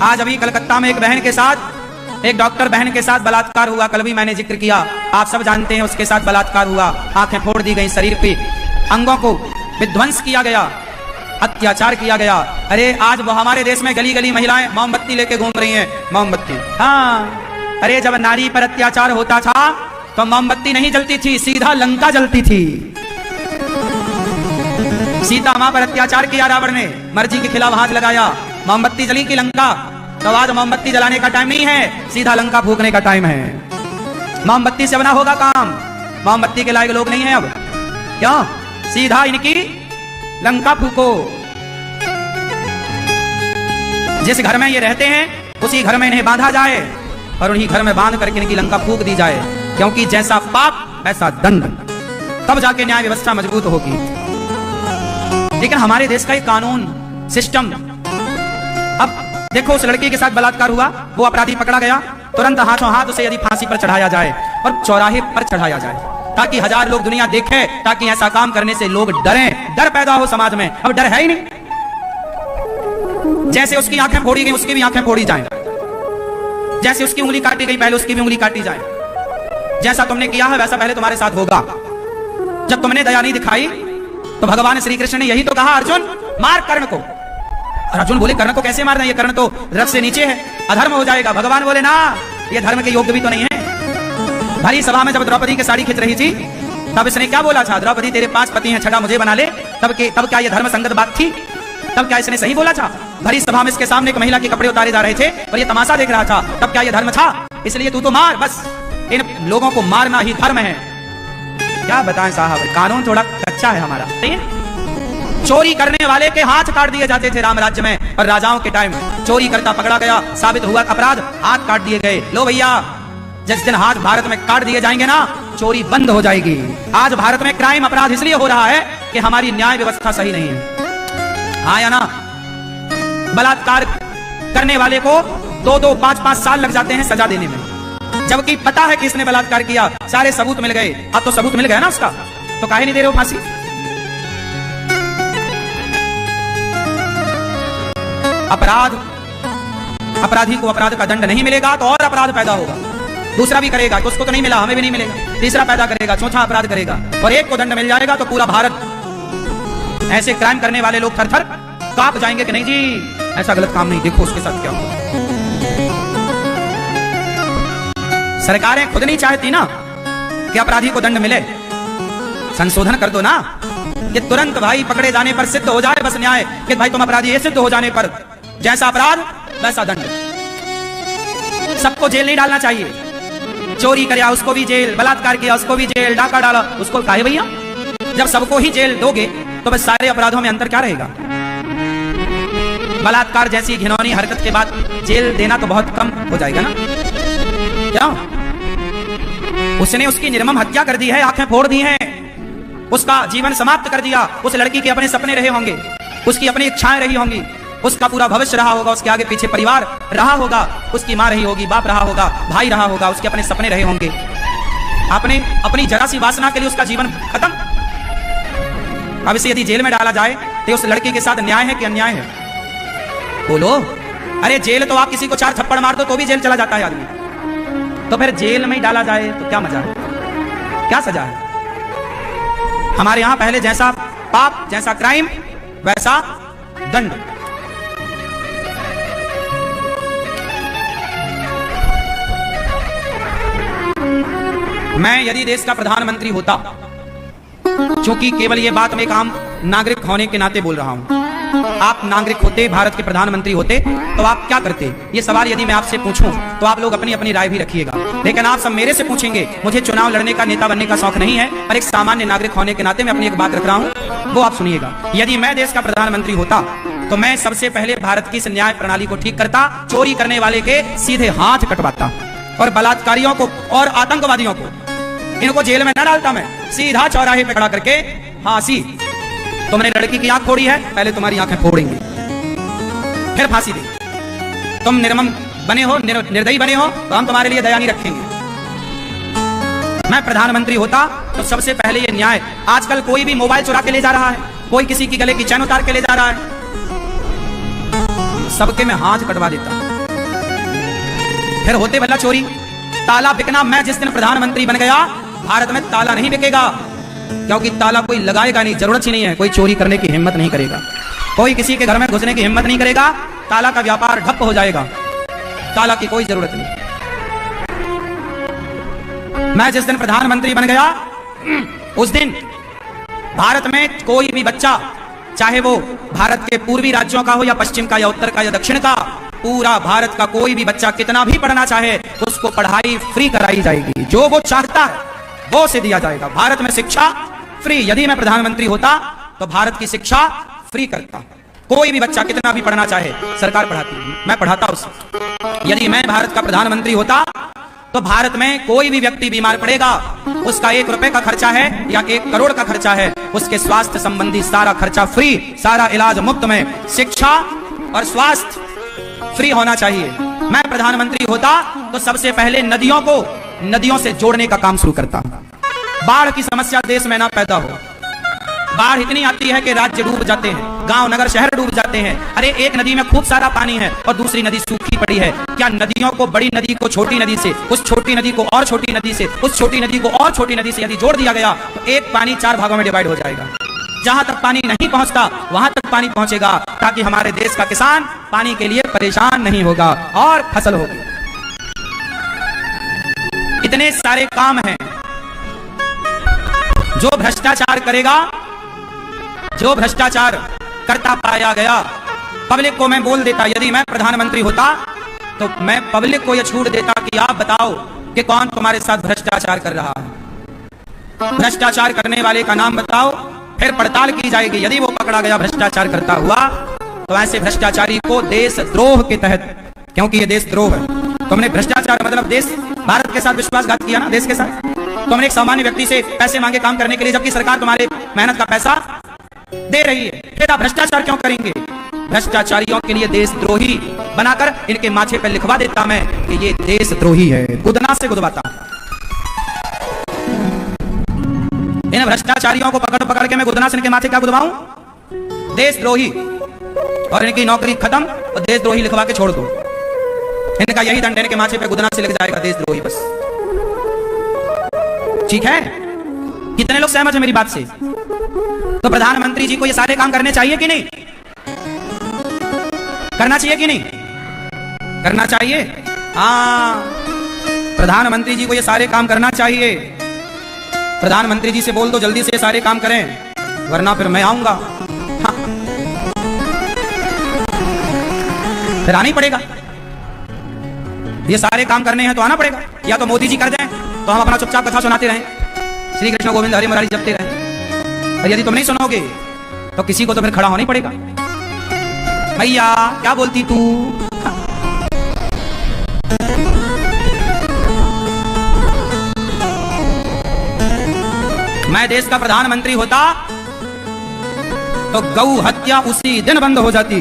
आज अभी कलकत्ता में एक बहन के साथ, एक डॉक्टर बहन के साथ बलात्कार हुआ। कल भी मैंने जिक्र किया, आप सब जानते हैं उसके साथ बलात्कार हुआ। आंखें फोड़ दी गई, शरीर पे अंगों को विध्वंस किया गया, अत्याचार किया गया। अरे आज वो हमारे देश में गली गली महिलाएं मोमबत्ती लेके घूम रही हैं, मोमबत्ती। हाँ, अरे जब नारी पर अत्याचार होता था तो मोमबत्ती नहीं जलती थी, सीधा लंका जलती थी। सीता मां पर अत्याचार किया रावण ने, मर्जी के खिलाफ हाथ लगाया, मोमबत्ती जली की लंका। तो आज मोमबत्ती जलाने का टाइम नहीं है, सीधा लंका फूकने का टाइम है। मोमबत्ती से बना होगा काम, मोमबत्ती के लायक लोग नहीं है अब। क्यों? सीधा इनकी लंका फूको। जिस घर में ये रहते हैं उसी घर में इन्हें बांधा जाए और उन्हीं घर में बांध करके इनकी लंका फूक दी जाए, क्योंकि जैसा पाप वैसा दंड, तब जाके न्याय व्यवस्था मजबूत होगी। लेकिन हमारे देश का एक कानून सिस्टम, अब देखो उस लड़की के साथ बलात्कार हुआ, वो अपराधी पकड़ा गया, तुरंत हाथों हाथ उसे यदि फांसी पर चढ़ाया जाए और चौराहे पर चढ़ाया जाए, ताकि 1000 लोग दुनिया देखे, ताकि ऐसा काम करने से लोग डरें, डर पैदा हो समाज में। अब डर है ही नहीं। जैसे उसकी आंखें फोड़ी गई, उसकी भी आंखें फोड़ी जाएं। जैसे उसकी उंगली काटी गई, पहले उसकी भी उंगली काटी जाए। जैसा तुमने किया है वैसा पहले तुम्हारे साथ होगा। जब तुमने दया नहीं दिखाई तो भगवान श्री कृष्ण ने यही तो कहा, अर्जुन मार कर्ण को। और अर्जुन बोले कर्ण को कैसे मारना, ये कर्ण तो रथ से नीचे है, अधर्म हो जाएगा। भगवान बोले ना, ये धर्म के योग्य भी तो नहीं है। भरी सभा में जब द्रौपदी की साड़ी खींच रही थी तब इसने क्या बोला था, द्रौपदी तेरे 5 पति हैं, 6 मुझे बना ले। तब क्या ये धर्म संगत बात थी? तब क्या इसने सही बोला था? भरी सभा में इसके सामने एक महिला के कपड़े उतारे जा रहे थे और ये तमाशा देख रहा था, तब क्या ये धर्म था? इसलिए तू तो मार, बस इन लोगों को मारना ही धर्म है। क्या बताएं साहब, कानून थोड़ा कच्चा है हमारा। चोरी करने वाले के हाथ काट दिए जाते थे राम राज्य में, और राजाओं के टाइम चोरी करता पकड़ा गया, साबित हुआ अपराध, हाथ काट दिए गए। लो भैया, जिस दिन हाथ भारत में काट दिए जाएंगे ना, चोरी बंद हो जाएगी। आज भारत में क्राइम अपराध इसलिए हो रहा है कि हमारी न्याय व्यवस्था सही नहीं है। हाँ या ना? बलात्कार करने वाले को 2-2, 5-5 साल लग जाते हैं सजा देने में, जबकि पता है कि इसने बलात्कार किया, सारे सबूत मिल गए। अब तो सबूत मिल गया ना उसका, तो काहे नहीं दे रहे हो फांसी? अपराधी को अपराध का दंड नहीं मिलेगा तो और अपराध पैदा होगा, दूसरा भी करेगा, तो उसको तो नहीं मिला, हमें भी नहीं मिलेगा, तीसरा पैदा करेगा, चौथा अपराध करेगा, और एक को दंड मिल जाएगा तो पूरा भारत। ऐसे क्राइम करने वाले लोग थर-थर कांप जाएंगे कि नहीं जी, ऐसा गलत काम नहीं, देखो उसके साथ क्या हुआ। सरकारें खुद नहीं चाहती ना कि अपराधी को दंड मिले, संशोधन कर दो ना कि तुरंत भाई पकड़े जाने पर सिद्ध हो जाए बस न्याय, कि भाई तुम अपराधी, ये सिद्ध हो जाने पर जैसा अपराध वैसा दंड। सबको जेल नहीं डालना चाहिए। चोरी किया उसको भी जेल, बलात्कार किया उसको भी जेल, डाका डाला उसको, काहे भैया? जब सबको ही जेल दोगे तो बस सारे अपराधों में अंतर क्या रहेगा? बलात्कार जैसी घिनौनी हरकत के बाद जेल देना तो बहुत कम हो जाएगा ना? क्या उसने उसकी निर्मम हत्या कर दी है, आंखें फोड़ दी हैं, उसका जीवन समाप्त कर दिया। उस लड़की के अपने सपने रहे होंगे, उसकी अपनी इच्छाएं रही होंगी, उसका पूरा भविष्य रहा होगा, उसके आगे पीछे परिवार रहा होगा, उसकी मां रही होगी, बाप रहा होगा, भाई रहा होगा, उसके अपने सपने रहे होंगे। आपने अपनी जरा सी वासना के लिए उसका जीवन खत्म। अब इसे यदि जेल में डाला जाए तो उस लड़की के साथ न्याय है कि अन्याय है? बोलो। अरे जेल तो आप किसी को 4 थप्पड़ मार दो तो भी जेल चला जाता है आदमी, तो फिर जेल में ही डाला जाए तो क्या मजा है, क्या सजा है? हमारे यहां पहले जैसा पाप, जैसा क्राइम वैसा दंड। मैं यदि देश का प्रधानमंत्री होता, क्योंकि केवल ये बात मैं एक आम नागरिक होने के नाते बोल रहा हूं, आप नागरिक होते, भारत के प्रधानमंत्री होते तो आप क्या करते? ये सवाल यदि मैं आपसे पूछूं तो आप लोग अपनी अपनी राय भी रखिएगा, लेकिन आप सब मेरे से पूछेंगे। मुझे चुनाव लड़ने का, नेता बनने का शौक नहीं है, पर एक सामान्य नागरिक होने के नाते मैं अपनी एक बात रख रहा हूं, वो आप सुनिएगा। यदि मैं देश का प्रधानमंत्री होता तो मैं सबसे पहले भारत की इस न्याय प्रणाली को ठीक करता, चोरी करने वाले के सीधे हाथ कटवाता, और बलात्कारियों को और आतंकवादियों को इनको जेल में न डालता, मैं सीधा चौराहे पे खड़ा करके फांसी। तुमने लड़की की आंख फोड़ी है, पहले तुम्हारी आंखें फोड़ेंगे, फिर फांसी देंगे। तुम निर्मम बने हो, निर्दयी बने हो, तो हम तुम्हारे लिए दया नहीं रखेंगे। मैं प्रधानमंत्री होता तो सबसे पहले ये न्याय। आजकल कोई भी मोबाइल चुरा के ले जा रहा है, कोई किसी की गले की चैन उतार के ले जा रहा है, सबके मैं हाथ कटवा देता। फिर होते भला चोरी। ताला बिकना, मैं जिस दिन प्रधानमंत्री बन गया भारत में ताला नहीं बिकेगा, क्योंकि ताला कोई लगाएगा नहीं, जरूरत ही नहीं है, कोई चोरी करने की हिम्मत नहीं करेगा, कोई किसी के घर में घुसने की हिम्मत नहीं करेगा, ताला का व्यापार ठप हो जाएगा, ताला की कोई जरूरत नहीं। मैं जिस दिन प्रधानमंत्री बन गया उस दिन भारत में कोई भी बच्चा, चाहे वो भारत के पूर्वी राज्यों का हो या पश्चिम का या उत्तर का या दक्षिण का, पूरा भारत का कोई भी बच्चा कितना भी पढ़ना चाहे उसको पढ़ाई फ्री कराई जाएगी, जो वो चाहता है वो से दिया जाएगा। भारत में शिक्षा फ्री। यदि मैं प्रधानमंत्री होता तो भारत की शिक्षा फ्री करता। कोई भी बच्चा कितना भी पढ़ना चाहे सरकार पढ़ाती, मैं पढ़ाता उसे। यदि मैं भारत का प्रधानमंत्री होता तो भारत में कोई भी व्यक्ति बीमार पड़ेगा, उसका 1 रुपए का खर्चा है या 1 करोड़ का खर्चा है, उसके स्वास्थ्य संबंधी सारा खर्चा फ्री, सारा इलाज मुफ्त में। शिक्षा और स्वास्थ्य फ्री होना चाहिए। मैं प्रधानमंत्री होता तो सबसे पहले नदियों को नदियों से जोड़ने का काम शुरू करता। बाढ़ की समस्या देश में ना पैदा हो। बाढ़ इतनी आती है कि राज्य डूब जाते हैं, गांव नगर शहर डूब जाते हैं। अरे एक नदी में खूब सारा पानी है और दूसरी नदी सूखी पड़ी है, क्या नदियों को, बड़ी नदी को छोटी नदी से, उस छोटी नदी को और छोटी नदी से, उस छोटी नदी को और छोटी नदी से यदि जोड़ दिया गया तो एक पानी 4 भागों में डिवाइड हो जाएगा। जहां तक पानी नहीं पहुंचता वहां तक पानी पहुंचेगा, ताकि हमारे देश का किसान पानी के लिए परेशान नहीं होगा और फसल होगी। इतने सारे काम हैं। जो भ्रष्टाचार करेगा, जो भ्रष्टाचार करता पाया गया, पब्लिक को मैं बोल देता, यदि मैं प्रधानमंत्री होता तो मैं पब्लिक को यह छूट देता कि आप बताओ कि कौन तुम्हारे साथ भ्रष्टाचार कर रहा है। भ्रष्टाचार करने वाले का नाम बताओ, फिर पड़ताल की जाएगी। यदि वो पकड़ा गया भ्रष्टाचार करता हुआ तो ऐसे भ्रष्टाचारी को देशद्रोह के तहत, क्योंकि ये देशद्रोह है, तुमने भ्रष्टाचार मतलब देश, भारत के साथ विश्वासघात किया ना, देश के साथ। तुमने एक सामान्य व्यक्ति से पैसे मांगे काम करने के लिए, जबकि सरकार तुम्हारे मेहनत का पैसा दे रही है, फिर आप भ्रष्टाचार क्यों करेंगे? भ्रष्टाचारियों के लिए देशद्रोही बनाकर इनके माथे पर लिखवा देता मैं कि ये देशद्रोही है, गुदना से गुदवाता। इन भ्रष्टाचारियों को पकड़ पकड़ के मैं गुदना से इनके माथे क्या गुदवाऊं? देशद्रोही, और इनकी नौकरी खत्म और देशद्रोही लिखवा के छोड़ दो। इनका यही दंड इनके माथे पे गुदना से लिख जाएगा, देशद्रोही बस। ठीक है? कितने लोग सहमत हैं मेरी बात से? तो प्रधानमंत्री जी को ये सारे काम करने चाहिए कि नहीं? करना चाहिए कि नहीं? करना चाहिए। हाँ, प्रधानमंत्री जी को ये सारे काम करना चाहिए। प्रधानमंत्री जी से बोल दो जल्दी से ये सारे काम करें, वरना फिर मैं आऊंगा। हाँ, फिर आना ही पड़ेगा। ये सारे काम करने हैं तो आना पड़ेगा। या तो मोदी जी कर जाएं तो हम अपना चुपचाप कथा सुनाते रहें, श्री कृष्ण गोविंद हरि मुरारी जपते रहें। और यदि तुम नहीं सुनोगे तो किसी को तो फिर खड़ा होना ही पड़ेगा। भैया क्या बोलती तू? मैं देश का प्रधानमंत्री होता तो गौ हत्या उसी दिन बंद हो जाती।